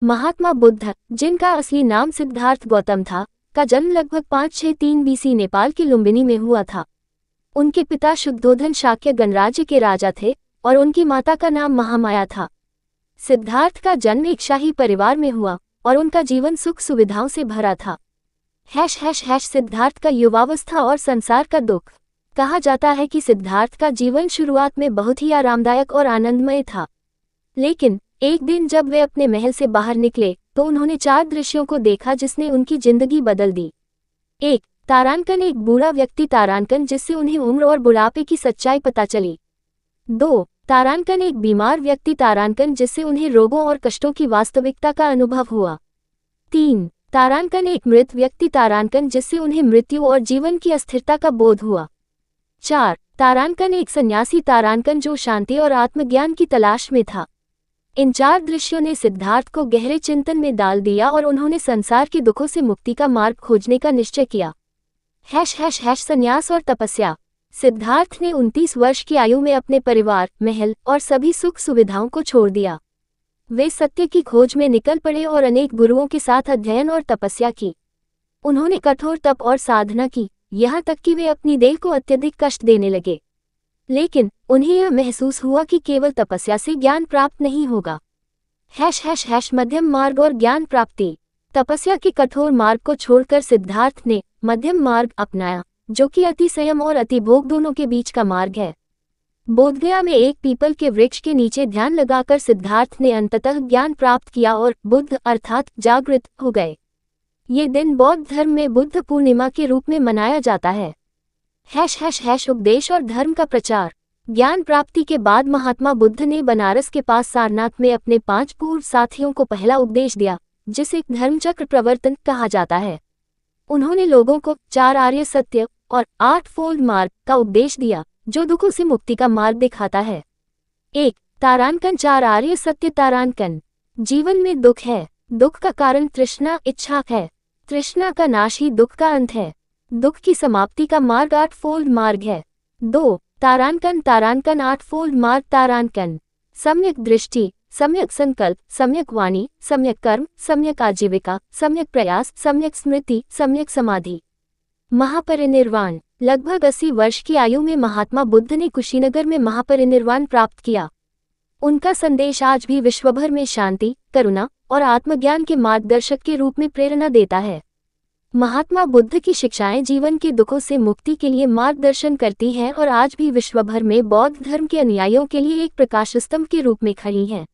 महात्मा बुद्ध, जिनका असली नाम सिद्धार्थ गौतम था, का जन्म लगभग 563 बीसी नेपाल के लुम्बिनी में हुआ था। उनके पिता शुद्धोधन शाक्य गणराज्य के राजा थे और उनकी माता का नाम महामाया था। सिद्धार्थ का जन्म एक शाही परिवार में हुआ और उनका जीवन सुख सुविधाओं से भरा था। सिद्धार्थ का युवावस्था और संसार का दुख। कहा जाता है कि सिद्धार्थ का जीवन शुरुआत में बहुत ही आरामदायक और आनंदमय था, लेकिन एक दिन जब वे अपने महल से बाहर निकले तो उन्होंने 4 दृश्यों को देखा जिसने उनकी जिंदगी बदल दी। 1. तारांकन, एक बूढ़ा व्यक्ति तारांकन जिससे उन्हें उम्र और बुढ़ापे की सच्चाई पता चली। 2. तारांकन, एक बीमार व्यक्ति तारांकन जिससे उन्हें रोगों और कष्टों की वास्तविकता का अनुभव हुआ। 3. तारांकन, एक मृत व्यक्ति तारांकन जिससे उन्हें मृत्यु और जीवन की अस्थिरता का बोध हुआ। 4. तारांकन, एक सन्यासी तारांकन जो शांति और आत्मज्ञान की तलाश में था। इन 4 दृश्यों ने सिद्धार्थ को गहरे चिंतन में डाल दिया और उन्होंने संसार के दुखों से मुक्ति का मार्ग खोजने का निश्चय किया। संन्यास और तपस्या। सिद्धार्थ ने 29 वर्ष की आयु में अपने परिवार, महल और सभी सुख सुविधाओं को छोड़ दिया। वे सत्य की खोज में निकल पड़े और अनेक गुरुओं के साथ अध्ययन और तपस्या की। उन्होंने कठोर तप और साधना की, यहाँ तक कि वे अपनी देह को अत्यधिक कष्ट देने लगे। लेकिन उन्हें यह महसूस हुआ कि केवल तपस्या से ज्ञान प्राप्त नहीं होगा। मध्यम मार्ग और ज्ञान प्राप्ति। तपस्या के कठोर मार्ग को छोड़कर सिद्धार्थ ने मध्यम मार्ग अपनाया, जो कि अति संयम और अति भोग दोनों के बीच का मार्ग है। बोधगया में एक पीपल के वृक्ष के नीचे ध्यान लगाकर सिद्धार्थ ने अंततः ज्ञान प्राप्त किया और बुद्ध अर्थात जागृत हो गए। ये दिन बौद्ध धर्म में बुद्ध पूर्णिमा के रूप में मनाया जाता है। उपदेश और धर्म का प्रचार। ज्ञान प्राप्ति के बाद महात्मा बुद्ध ने बनारस के पास सारनाथ में अपने 5 पूर्व साथियों को पहला उपदेश दिया, जिसे धर्मचक्र प्रवर्तन कहा जाता है। उन्होंने लोगों को 4 आर्य सत्य और 8 फोल्ड मार्ग का उपदेश दिया, जो दुखों से मुक्ति का मार्ग दिखाता है। 1. तारांकन, 4 आर्य सत्य। तारांकन, जीवन में दुख है। दुख का कारण तृष्णा, इच्छा है। तृष्णा का नाश ही दुख का अंत है। दुख की समाप्ति का मार्ग 8 फोल्ड मार्ग है। 2. तारांकन, 8 फोल्ड मार्ग। तारांकन, सम्यक दृष्टि, सम्यक संकल्प, सम्यक वाणी, सम्यक कर्म, सम्यक आजीविका, सम्यक प्रयास, सम्यक स्मृति, सम्यक समाधि। महापरिनिर्वाण। लगभग 80 वर्ष की आयु में महात्मा बुद्ध ने कुशीनगर में महापरिनिर्वाण प्राप्त किया। उनका संदेश आज भी विश्वभर में शांति, करुणा और आत्मज्ञान के मार्गदर्शक के रूप में प्रेरणा देता है। महात्मा बुद्ध की शिक्षाएं जीवन के दुखों से मुक्ति के लिए मार्गदर्शन करती हैं और आज भी विश्वभर में बौद्ध धर्म के अनुयायियों के लिए एक प्रकाश स्तंभ के रूप में खड़ी हैं।